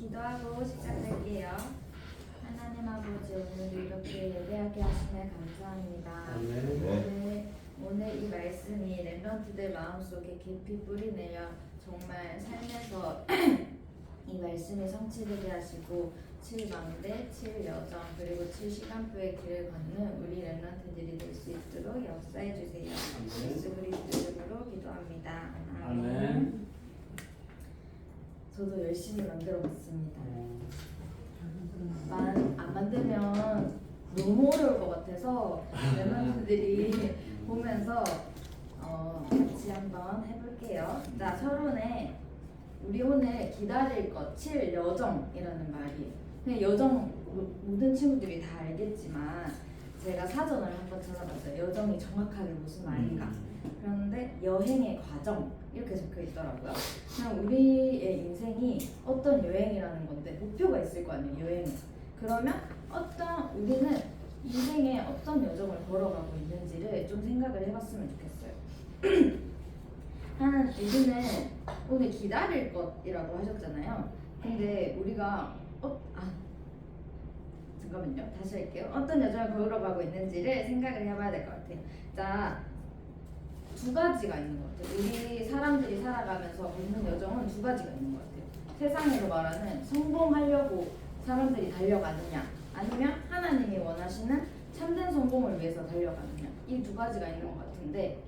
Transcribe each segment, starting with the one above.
기도하고 시작할게요. 하나님 아버지, 오늘도 이렇게 예배하게 하시면 감사합니다. 오늘 이 말씀이 렘넌트들 마음속에 깊이 뿌리내려 정말 삶에서 이 말씀이 성취되게 하시고 7망대, 7여정, 그리고 7시간표의 길을 걷는 우리 렘넌트들이 될 수 있도록 역사해 주세요. 예수 그리스도 이름으로 기도합니다. 아멘. 저도 열심히 만들어 봤습니다. 안 만들면 너무 어려울 것 같아서 멤버들이 보면서 같이 한번 해볼게요. 자, 서론에 우리 오늘 기다릴 것 7여정이라는 말이에요. 근데 여정 모든 친구들이 다 알겠지만 제가 사전을 한번 찾아봤어요. 여정이 정확하게 무슨 말인가. 그런데 여행의 과정 이렇게 적혀 있더라고요. 그냥 우리의 인생이 어떤 여행이라는 건데 목표가 있을 거 아니에요. 여행은. 그러면 우리는 인생에 어떤 여정을 걸어가고 있는지를 좀 생각을 해봤으면 좋겠어요. 우리는 오늘 기다릴 것이라고 하셨잖아요. 근데 우리가 잠깐만요. 다시 할게요. 어떤 여정을 걸어가고 있는지를 생각을 해봐야 될 것 같아요. 자, 두 가지가 있는 것 같아요. 우리 사람들이 살아가면서 걷는 여정은 두 가지가 있는 것 같아요. 세상에서 말하는 성공하려고 사람들이 달려가느냐, 아니면 하나님이 원하시는 참된 성공을 위해서 달려가느냐, 이 두 가지가 있는 것 같은데,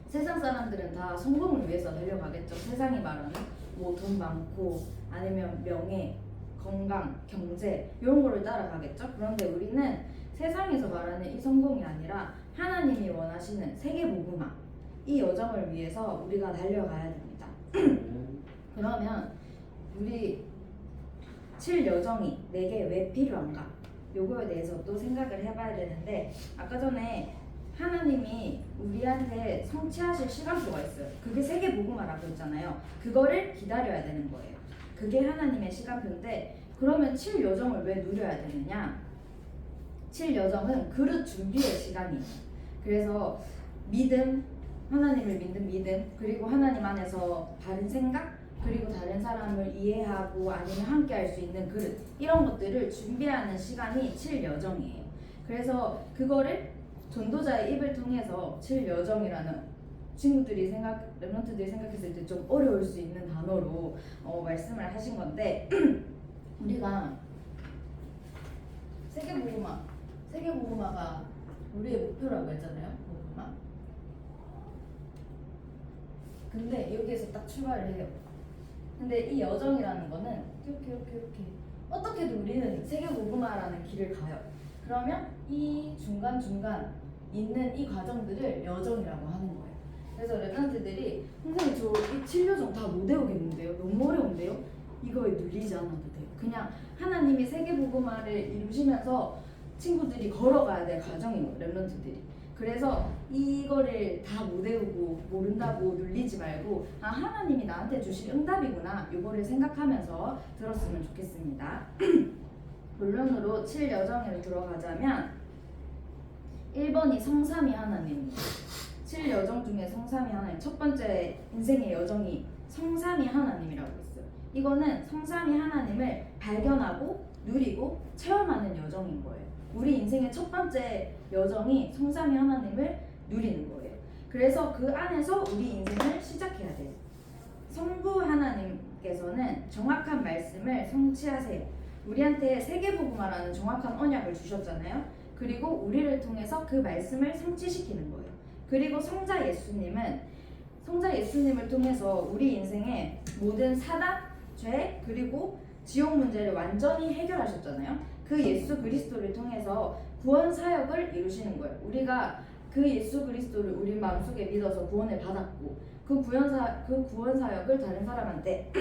세상 사람들은 다 성공을 위해서 달려가겠죠. 세상이 말하는 뭐 돈 많고 아니면 명예, 건강, 경제 이런 거를 따라가겠죠. 그런데 우리는 세상에서 말하는 이 성공이 아니라 하나님이 원하시는 세계복음화, 이 여정을 위해서 우리가 달려가야 됩니다. 그러면 우리 7여정이 내게 왜 필요한가? 요거에 대해서 또 생각을 해봐야 되는데, 아까 전에 하나님이 우리한테 성취하실 시간표가 있어요. 그게 세계복음화라고 했잖아요. 그거를 기다려야 되는 거예요. 그게 하나님의 시간표인데, 그러면 7여정을 왜 누려야 되느냐? 7여정은 그릇 준비의 시간이에요. 그래서 믿음, 하나님을 믿는 믿음, 그리고 하나님 안에서 바른 생각, 그리고 다른 사람을 이해하고 아니면 함께 할 수 있는 그릇, 이런 것들을 준비하는 시간이 7여정이에요. 그래서 그거를 전도자의 입을 통해서 7여정이라는 렘넌트들이 생각했을 때 좀 어려울 수 있는 단어로 말씀을 하신 건데, 우리가 세계복음화가 우리의 목표라고 했잖아요. 복음화. 근데 여기에서 딱 출발을 해요. 근데 이 여정이라는 거는 이렇게 어떻게든 우리는 세계복음화라는 길을 가요. 그러면 이 중간중간 있는 이 과정들을 여정이라고 하는 거예요. 그래서 렘넌트들이 선생님 저 이 7여정 다 못 외우겠는데요? 너무 어려운데요? 이거에 눌리지 않아도 돼요. 그냥 하나님이 세계복음화를 이루시면서 친구들이 걸어가야 될 과정인 거예요. 렘넌트들이. 그래서 이거를 다 못 외우고 모른다고 눌리지 말고, 하나님이 나한테 주실 응답이구나, 요거를 생각하면서 들었으면 좋겠습니다. 본론으로 7여정을 들어가자면 1번이 성삼위 하나님입니다. 7여정 중에 성삼위 하나님, 첫 번째 인생의 여정이 성삼위 하나님이라고 있어요. 이거는 성삼위 하나님을 발견하고 누리고 체험하는 여정인 거예요. 우리 인생의 첫 번째 여정이 성삼위 하나님을 누리는 거예요. 그래서 그 안에서 우리 인생을 시작해야 돼요. 성부 하나님께서는 정확한 말씀을 성취하세요. 우리한테 세계복음화라는 정확한 언약을 주셨잖아요. 그리고 우리를 통해서 그 말씀을 성취시키는 거예요. 그리고 성자 예수님을 통해서 우리 인생의 모든 사단, 죄, 그리고 지옥 문제를 완전히 해결하셨잖아요. 그 예수 그리스도를 통해서 구원 사역을 이루시는 거예요. 우리가 그 예수 그리스도를 우리 마음속에 믿어서 구원을 받았고, 그 구원 사역을 다른 사람한테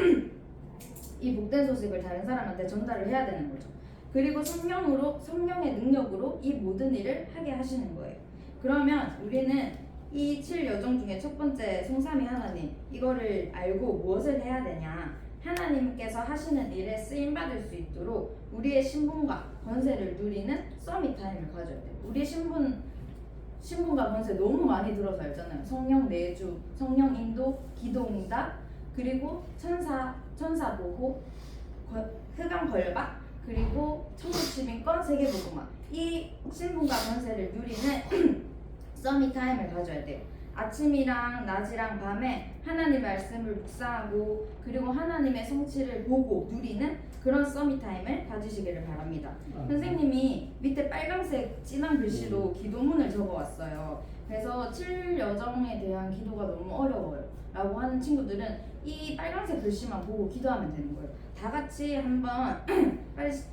이 복된 소식을 다른 사람한테 전달을 해야 되는 거죠. 그리고 성령의 능력으로 이 모든 일을 하게 하시는 거예요. 그러면 우리는 이 7여정 중에 첫 번째 성삼위 하나님, 이거를 알고 무엇을 해야 되냐? 하나님께서 하시는 일에 쓰임받을 수 있도록 우리의 신분과 권세를 누리는 서밋 타임을 가져야 돼요. 우리의 신분과 권세 너무 많이 들어서 알잖아요. 성령 내주, 성령 인도, 기도응답, 그리고 천사 보호, 흑암 걸박 그리고 천국 시민권 세계복음화 이 신분과 권세를 누리는 서밋타임을 가져야 돼요. 아침이랑 낮이랑 밤에 하나님의 말씀을 묵상하고 그리고 하나님의 성취를 보고 누리는 그런 서밋타임을 가지시기를 바랍니다. 선생님이 밑에 빨간색 진한 글씨로 기도문을 적어왔어요. 그래서 7여정에 대한 기도가 너무 어려워요 라고 하는 친구들은 이 빨간색 글씨만 보고 기도하면 되는 거예요. 다 같이 한번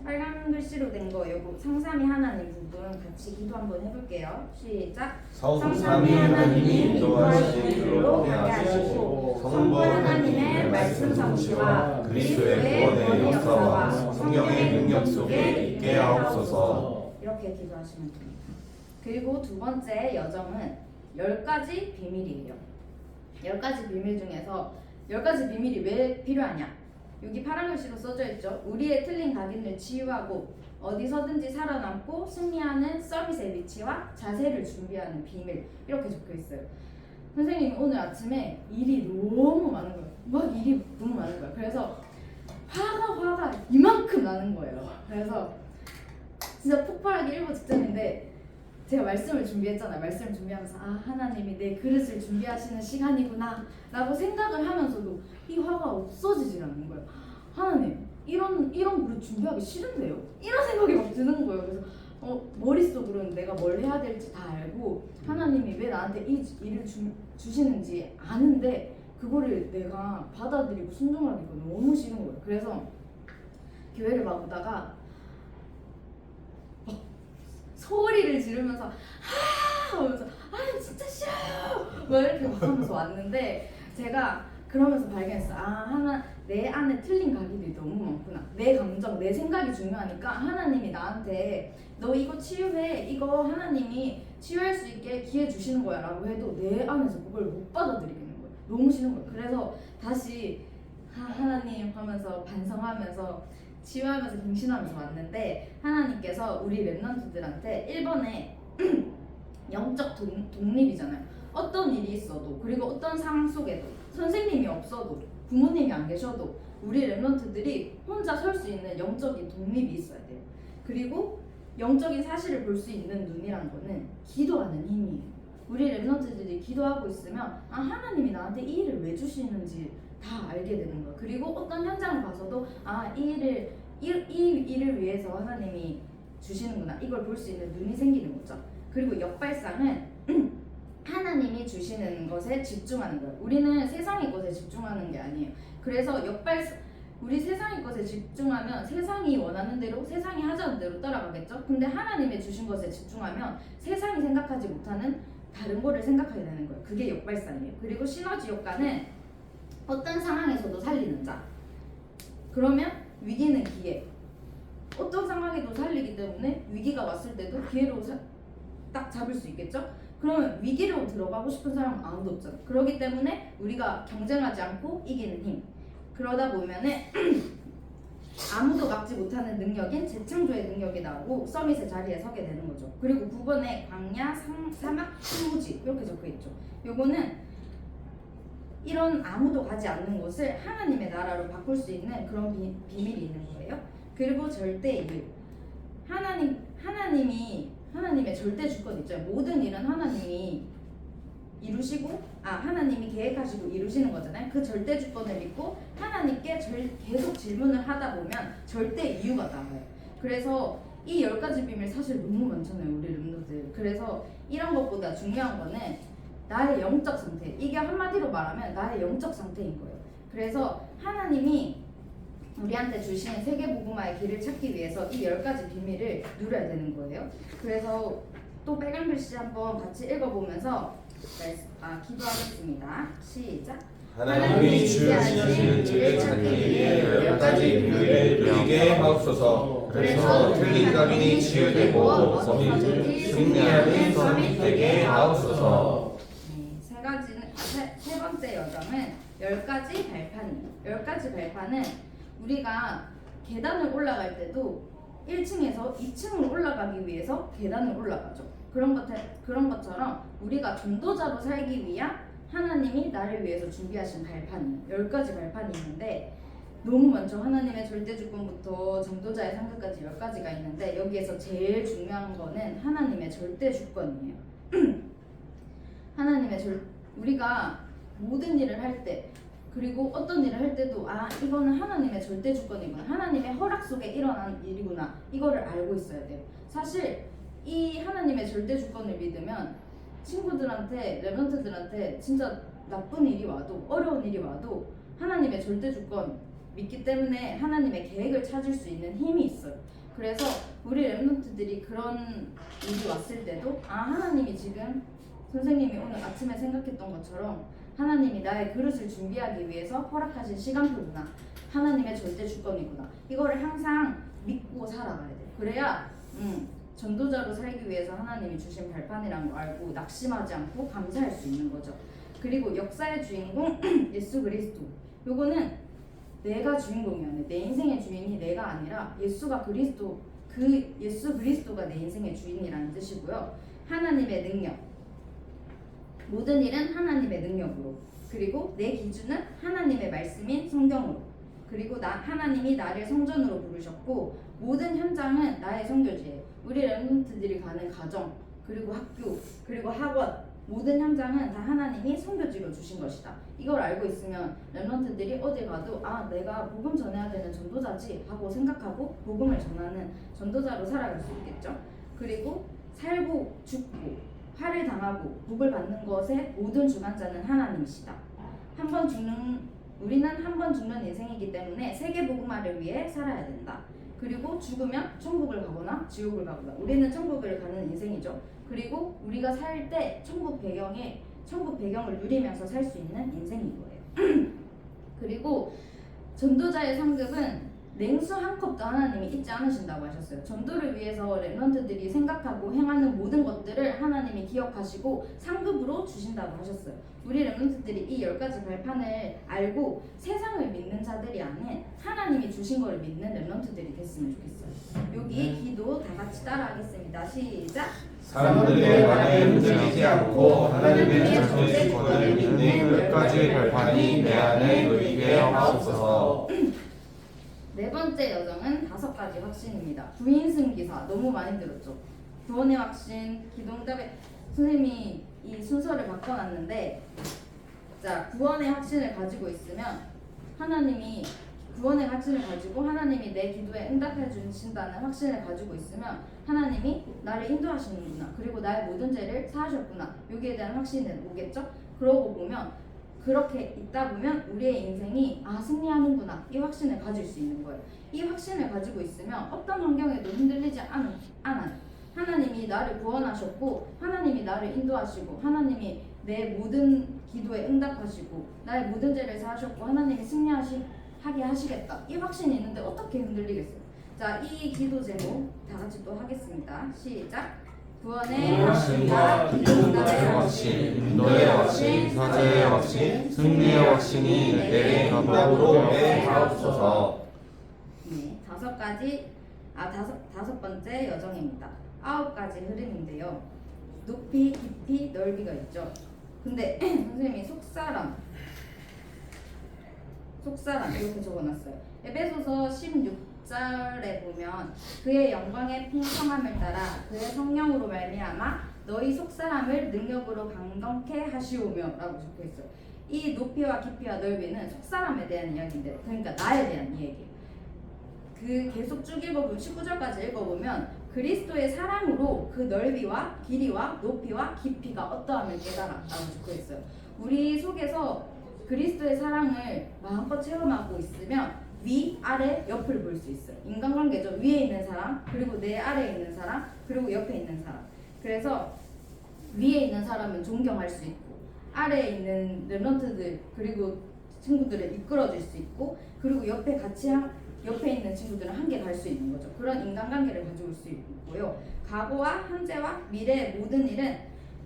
빨간 글씨로 된 거 요거 성삼위 하나님 부분 같이 기도 한번 해볼게요. 시작. 성삼위 하나님이 인도하신 길로 가게 하시고 성부 하나님의 말씀 성취와 그리스도의 구원의 역사와 성령의 능력 속에 있게 하옵소서. 이렇게 기도하시면 됩니다. 그리고 두 번째 여정은 10가지 비밀이에요. 10가지 비밀 중에서 10가지 비밀이 왜 필요하냐? 여기 파란 글씨로 써져 있죠. 우리의 틀린 각인을 치유하고 어디서든지 살아남고 승리하는 서밋의 위치와 자세를 준비하는 비밀 이렇게 적혀 있어요. 선생님이 오늘 아침에 일이 너무 많은 거예요. 막 일이 너무 많은 거예요. 그래서 화가 이만큼 나는 거예요. 그래서 진짜 폭발하기 일보 직전인데 제가 말씀을 준비했잖아요. 말씀을 준비하면서 하나님이 내 그릇을 준비하시는 시간이구나 라고 생각을 하면서도 이 화가 없어지질 않는 거예요. 하나님 이런 그릇 준비하기 싫은데요? 이런 생각이 막 드는 거예요. 그래서 머릿속으로는 내가 뭘 해야 될지 다 알고 하나님이 왜 나한테 이 일을 주시는지 아는데 그거를 내가 받아들이고 순종하기가 너무 싫은 거예요. 그래서 교회를 막 오다가 소리를 지르면서 하면서 진짜 싫어요 막 이렇게 막 하면서 왔는데 제가 그러면서 발견했어요. 하나 내 안에 틀린 각인들이 너무 많구나. 내 감정, 내 생각이 중요하니까 하나님이 나한테 너 이거 치유해, 이거 하나님이 치유할 수 있게 기회 주시는 거야 라고 해도 내 안에서 그걸 못 받아들이겠는 거예요. 너무 싫은 거예요. 그래서 다시 하나님 하면서 반성하면서 치유하면서 갱신하면서 왔는데 하나님께서 우리 랩런트들한테 1번에 영적 독립이잖아요. 어떤 일이 있어도 그리고 어떤 상황 속에도 선생님이 없어도 부모님이 안 계셔도 우리 랩런트들이 혼자 설 수 있는 영적인 독립이 있어야 돼요. 그리고 영적인 사실을 볼 수 있는 눈이란 거는 기도하는 힘이에요. 우리 랩런트들이 기도하고 있으면 하나님이 나한테 이 일을 왜 주시는지 다 알게 되는 거예요. 그리고 어떤 현장을 봐서도 이 일을 위해서 하나님이 주시는구나 이걸 볼 수 있는 눈이 생기는 거죠. 그리고 역발상은 하나님이 주시는 것에 집중하는 거예요. 우리는 세상의 것에 집중하는 게 아니에요. 그래서 우리 세상의 것에 집중하면 세상이 원하는 대로 세상이 하자는 대로 따라가겠죠. 근데 하나님의 주신 것에 집중하면 세상이 생각하지 못하는 다른 거를 생각하게 되는 거예요. 그게 역발상이에요. 그리고 시너지 효과는 어떤 상황에서도 살리는 자. 그러면 위기는 기회. 어떤 상황에도 살리기 때문에 위기가 왔을 때도 기회로 딱 잡을 수 있겠죠? 그러면 위기로 들어가고 싶은 사람은 아무도 없잖아. 그렇기 때문에 우리가 경쟁하지 않고 이기는 힘. 그러다 보면은 아무도 막지 못하는 능력인 재창조의 능력이 나오고 서밋의 자리에 서게 되는 거죠. 그리고 9번에 광야, 사막, 수무지 이렇게 적혀 있죠. 요거는 이런 아무도 가지 않는 곳을 하나님의 나라로 바꿀 수 있는 그런 비밀이 있는 거예요. 그리고 절대일. 하나님의 절대 주권 있죠. 모든 일은 하나님이 이루시고 하나님이 계획하시고 이루시는 거잖아요. 그 절대 주권을 믿고 하나님께 계속 질문을 하다 보면 절대 이유가 나와요. 그래서 이 10가지 비밀 사실 너무 많잖아요, 우리 룸너들. 그래서 이런 것보다 중요한 거는 나의 영적 상태. 이게 한마디로 말하면 나의 영적 상태인 거예요. 그래서 하나님이 우리한테 주신 세계복음화의 길을 찾기 위해서 이 10가지 비밀을 누려야 되는 거예요. 그래서 또 빨간 글씨 한번 같이 읽어보면서 기도하겠습니다. 시작. 하나님이 주시는 길을 찾기 위해 10가지 비밀을 누리게 하옵소서. 그래서 틀린 각인이 치유되고 서밋을 승리하는 서밋 되게 하옵소서. 세 번째 여정은 10가지 발판이에요. 10가지 발판은 우리가 계단을 올라갈 때도 1층에서 2층으로 올라가기 위해서 계단을 올라가죠. 그런 것처럼 우리가 전도자로 살기 위한 하나님이 나를 위해서 준비하신 발판이에요. 10가지 발판이 있는데 너무 많죠. 하나님의 절대 주권부터 전도자의 상급까지 10가지가 있는데 여기에서 제일 중요한 거는 하나님의 절대 주권이에요. 우리가 모든 일을 할 때 그리고 어떤 일을 할 때도 이거는 하나님의 절대 주권이구나, 하나님의 허락 속에 일어난 일이구나, 이거를 알고 있어야 돼요. 사실 이 하나님의 절대 주권을 믿으면 친구들한테, 렘넌트들한테 진짜 나쁜 일이 와도, 어려운 일이 와도 하나님의 절대 주권 믿기 때문에 하나님의 계획을 찾을 수 있는 힘이 있어요. 그래서 우리 렘넌트들이 그런 일이 왔을 때도 하나님이 지금 선생님이 오늘 아침에 생각했던 것처럼 하나님이 나의 그릇을 준비하기 위해서 허락하신 시간표구나, 하나님의 절대 주권이구나, 이거를 항상 믿고 살아가야 돼요. 그래야 전도자로 살기 위해서 하나님이 주신 발판이라는 거 알고 낙심하지 않고 감사할 수 있는 거죠. 그리고 역사의 주인공 예수 그리스도, 요거는 내가 주인공이 아니라, 내 인생의 주인이 내가 아니라 예수 그리스도가 내 인생의 주인이라는 뜻이고요. 하나님의 능력, 모든 일은 하나님의 능력으로, 그리고 내 기준은 하나님의 말씀인 성경으로, 그리고 하나님이 나를 성전으로 부르셨고 모든 현장은 나의 선교지예요. 우리 렘넌트들이 가는 가정, 그리고 학교, 그리고 학원, 모든 현장은 다 하나님이 선교지로 주신 것이다. 이걸 알고 있으면 렘넌트들이 어디 가도 내가 복음 전해야 되는 전도자지 하고 생각하고 복음을 전하는 전도자로 살아갈 수 있겠죠. 그리고 살고 죽고 화를 당하고 복을 받는 것의 모든 주관자는 하나님이시다. 우리는 한 번 죽는 인생이기 때문에 세계 복음화를 위해 살아야 된다. 그리고 죽으면 천국을 가거나 지옥을 가거나, 우리는 천국을 가는 인생이죠. 그리고 우리가 살 때 천국 배경을 누리면서 살 수 있는 인생인 거예요. 그리고 전도자의 상급은 냉수 한 컵도 하나님이 잊지 않으신다고 하셨어요. 전도를 위해서 렘넌트들이 생각하고 행하는 모든 것들을 하나님이 기억하시고 상급으로 주신다고 하셨어요. 우리 렘넌트들이 이 10가지 발판을 알고 세상을 믿는 자들이 아닌 하나님이 주신 걸 믿는 렘넌트들이 됐으면 좋겠어요. 여기 기도 다 같이 따라하겠습니다. 시작. 사람들의 말에 흔들리지 않고 하나님의 절대 주권을 믿는 10가지 발판이 내 안에 놓이게 하옵소서. 네 번째 여정은 5가지 확신입니다. 구인승기사 너무 많이 들었죠. 구원의 확신, 기도응답의, 선생님이 이 순서를 바꿔놨는데, 자, 구원의 확신을 가지고 있으면 구원의 확신을 가지고 하나님이 내 기도에 응답해 주신다는 확신을 가지고 있으면 하나님이 나를 인도하시는구나, 그리고 나의 모든 죄를 사하셨구나, 여기에 대한 확신이 오겠죠. 그렇게 있다 보면 우리의 인생이 승리하는구나, 이 확신을 가질 수 있는 거예요. 이 확신을 가지고 있으면 어떤 환경에도 흔들리지 않아요. 하나님이 나를 구원하셨고, 하나님이 나를 인도하시고, 하나님이 내 모든 기도에 응답하시고, 나의 모든 죄를 사하셨고, 하나님이 승리하게 하시겠다, 이 확신이 있는데 어떻게 흔들리겠어요. 자, 이 기도 제목 다 같이 또 하겠습니다. 시작. 구원의 확신과 기도응답의 확신, 인도의 확신, 사죄의 확신, 승리의 확신이 내게 감동으로 하옵소서. 네, 5 번째 여정입니다. 9가지 흐름인데요. 높이, 깊이, 넓이가 있죠. 근데 선생님이 속사람 이렇게 적어놨어요. 에베소서 16절에 보면 그의 영광의 풍성함을 따라 그의 성령으로 말미암아 너희 속사람을 능력으로 강건케 하시오며 라고 적혀있어요. 이 높이와 깊이와 넓이는 속사람에 대한 이야기인데, 그러니까 나에 대한 이야기. 계속 쭉 읽어보면 19절까지 읽어보면 그리스도의 사랑으로 그 넓이와 길이와 높이와 깊이가 어떠함을 깨달아 라고 적혀있어요. 우리 속에서 그리스도의 사랑을 마음껏 체험하고 있으면 위, 아래, 옆을 볼 수 있어요. 인간관계죠. 위에 있는 사람, 그리고 내 아래에 있는 사람, 그리고 옆에 있는 사람. 그래서 위에 있는 사람은 존경할 수 있고, 아래에 있는 렘넌트들 그리고 친구들을 이끌어줄 수 있고, 그리고 옆에 있는 친구들은 함께 갈 수 있는 거죠. 그런 인간관계를 가지고 수 있고요. 과거와 현재와 미래의 모든 일은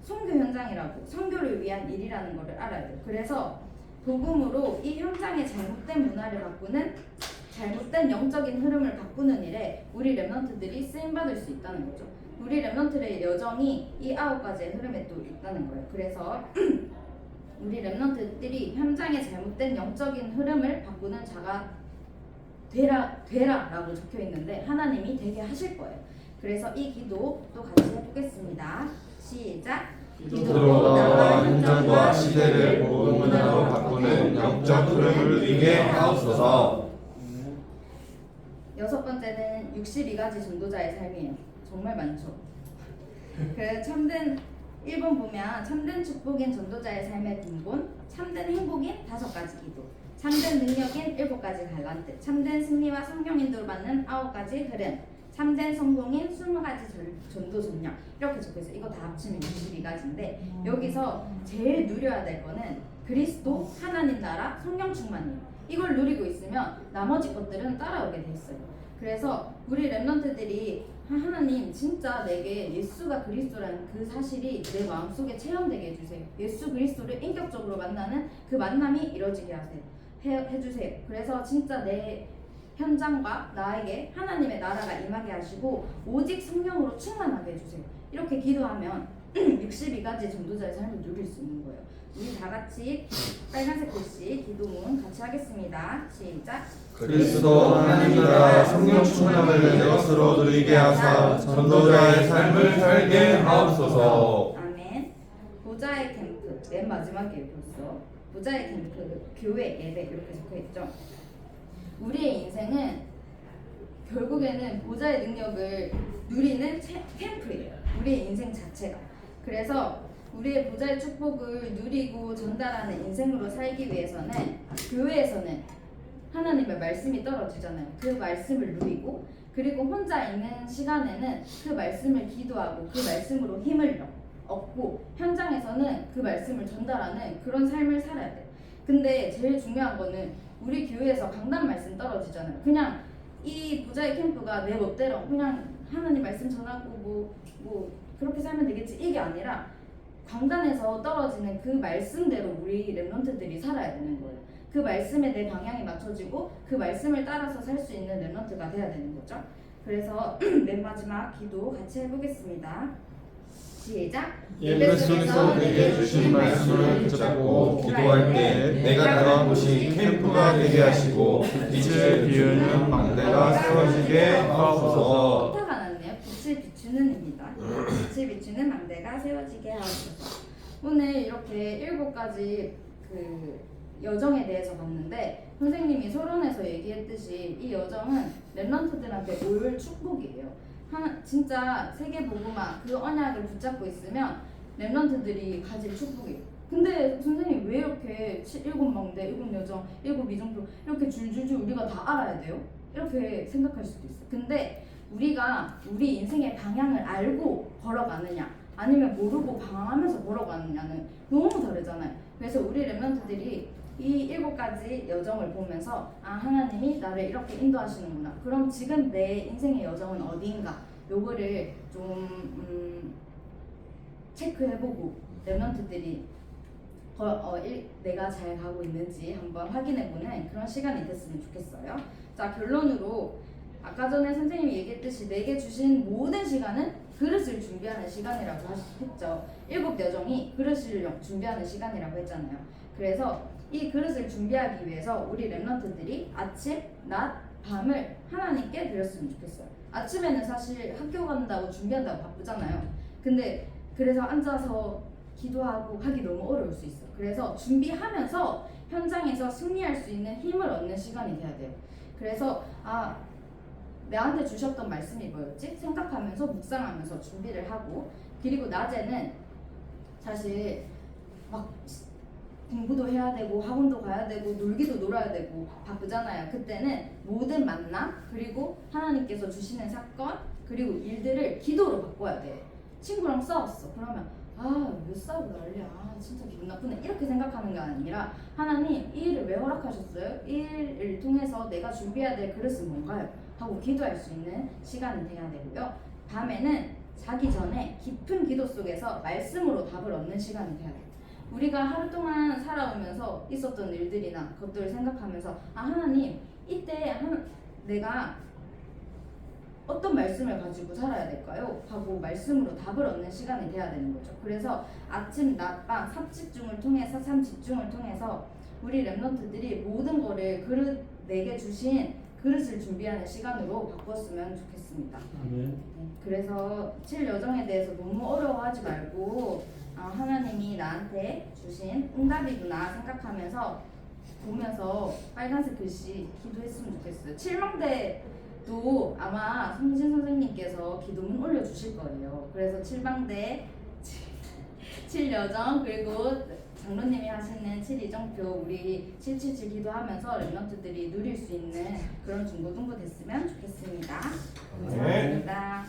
선교 현장이라고, 선교를 위한 일이라는 것을 알아야 돼요. 그래서 복음으로 이 현장의 잘못된 문화를 바꾸는, 잘못된 영적인 흐름을 바꾸는 일에 우리 렘넌트들이 쓰임받을 수 있다는 거죠. 우리 렘넌트의 여정이 이 9가지의 흐름에 또 있다는 거예요. 그래서 우리 렘넌트들이 현장의 잘못된 영적인 흐름을 바꾸는 자가 되라라고 적혀 있는데 하나님이 되게 하실 거예요. 그래서 이 기도 또 같이 해보겠습니다. 시작. 기도로 나와 현장과 시대를 복음문화로 바꾸는 영적 흐름을 누리게 하옵소서. 여섯 번째는 62가지 전도자의 삶이에요. 정말 많죠. 그 참된 1번 보면 참된 축복인 전도자의 삶의 근본, 참된 행복인 5가지 기도, 참된 능력인 7가지 달란트, 참된 승리와 성령 인도를 받는 9가지 흐름, 참된 성공인 20가지 전도 전략 이렇게 적혀있어요. 이거 다 합치면 62가지인데 여기서 제일 누려야 될 거는 그리스도, 하나님 나라, 성령 충만이에요. 이걸 누리고 있으면 나머지 것들은 따라오게 돼 있어요. 그래서 우리 랩런트들이 하나님 진짜 내게 예수가 그리스도라는 그 사실이 내 마음속에 체험되게 해주세요. 예수 그리스도를 인격적으로 만나는 그 만남이 이루어지게 하세요. 해주세요. 그래서 진짜 내 현장과 나에게 하나님의 나라가 임하게 하시고 오직 성령으로 충만하게 해주세요. 이렇게 기도하면 62가지 전도자의 삶을 누릴 수 있는 거예요. 우리 다 같이 빨간색 글씨 기도문 같이 하겠습니다. 시작. 그리스도 하나님 나라 성령 충만함을 내 것으로 누리게 하사 전도자의 삶을 살게 하옵소서. 아멘. 보좌의 캠프 맨 마지막에 벌써 보좌의 캠프 교회 예배 이렇게 적혀있죠. 우리의 인생은 결국에는 보좌의 능력을 누리는 캠프예요. 우리의 인생 자체가. 그래서 우리의 보좌의 축복을 누리고 전달하는 인생으로 살기 위해서는 교회에서는 하나님의 말씀이 떨어지잖아요. 그 말씀을 누리고 그리고 혼자 있는 시간에는 그 말씀을 기도하고 그 말씀으로 힘을 얻고 현장에서는 그 말씀을 전달하는 그런 삶을 살아야 돼요. 근데 제일 중요한 거는 우리 교회에서 강단 말씀 떨어지잖아요. 그냥 이 부자의 캠프가 내 멋대로 그냥 하나님 말씀 전하고 뭐 그렇게 살면 되겠지 이게 아니라 강단에서 떨어지는 그 말씀대로 우리 랩런트들이 살아야 되는 거예요. 그 말씀에 내 방향이 맞춰지고 그 말씀을 따라서 살 수 있는 랩런트가 돼야 되는 거죠. 그래서 맨 마지막 기도 같이 해보겠습니다. 시작. 예배 속에서 내게 주신 말씀을 붙잡고 기도할 때 내가 가는 곳이 캠프가 되게 하시고 빛을 비우는 망대가 세워지게 하옵소서. 부타가 났네요. 빛을 비추는입니다. 빛을 비추는 망대가 세워지게 하옵소서. 오늘 이렇게 7가지 그 여정에 대해서 봤는데 선생님이 서론에서 얘기했듯이 이 여정은 랩런트들한테 올 축복이에요. 진짜 세계복음화 그 언약을 붙잡고 있으면 랩런트들이 가질 축복이에요. 근데 선생님 왜 이렇게 7망대, 7여정, 7이정표 이렇게 줄줄줄 우리가 다 알아야 돼요? 이렇게 생각할 수도 있어요. 근데 우리가 우리 인생의 방향을 알고 걸어가느냐 아니면 모르고 방황하면서 걸어가느냐는 너무 다르잖아요. 그래서 우리 랩런트들이 이 7가지 여정을 보면서 아 하나님이 나를 이렇게 인도하시는구나. 그럼 지금 내 인생의 여정은 어디인가? 요거를 좀 체크해보고 랩런트들이 내가 잘 가고 있는지 한번 확인해보는 그런 시간이 됐으면 좋겠어요. 자 결론으로 아까 전에 선생님이 얘기했듯이 내게 주신 모든 시간은 그릇을 준비하는 시간이라고 했죠. 7여정이 그릇을 준비하는 시간이라고 했잖아요. 그래서 이 그릇을 준비하기 위해서 우리 랩런트들이 아침, 낮, 밤을 하나님께 드렸으면 좋겠어요. 아침에는 사실 학교 간다고 준비한다고 바쁘잖아요. 근데 그래서 앉아서 기도하고 하기 너무 어려울 수 있어요. 그래서 준비하면서 현장에서 승리할 수 있는 힘을 얻는 시간이 돼야 돼요. 그래서 내한테 주셨던 말씀이 뭐였지? 생각하면서 묵상하면서 준비를 하고 그리고 낮에는 사실 막 공부도 해야 되고 학원도 가야 되고 놀기도 놀아야 되고 바쁘잖아요. 그때는 모든 만남 그리고 하나님께서 주시는 사건 그리고 일들을 기도로 바꿔야 돼. 친구랑 싸웠어. 그러면 왜 싸우고 난리야. 진짜 기분 나쁘네. 이렇게 생각하는 게 아니라 하나님 이 일을 왜 허락하셨어요? 이 일을 통해서 내가 준비해야 될 그릇은 뭔가요? 하고 기도할 수 있는 시간이 돼야 되고요. 밤에는 자기 전에 깊은 기도 속에서 말씀으로 답을 얻는 시간이 돼야 돼요. 우리가 하루 동안 살아오면서 있었던 일들이나 것들을 생각하면서 하나님 이때 내가 어떤 말씀을 가지고 살아야 될까요? 하고 말씀으로 답을 얻는 시간이 돼야 되는 거죠. 그래서 아침, 낮, 밤 3집중을 통해서 우리 랩런트들이 모든 거를 내게 주신 그릇을 준비하는 시간으로 바꿨으면 좋겠습니다. 네. 네, 그래서 칠 여정에 대해서 너무 어려워하지 말고 하나님이 나한테 주신 응답이구나 생각하면서 보면서 빨간색 글씨 기도했으면 좋겠어요. 칠망대도 아마 성진 선생님께서 기도문 올려주실 거예요. 그래서 칠망대, 칠여정 그리고 장로님이 하시는 칠이정표 우리 777 기도하면서 랩런트들이 누릴 수 있는 그런 중고등부 됐으면 좋겠습니다. 감사합니다.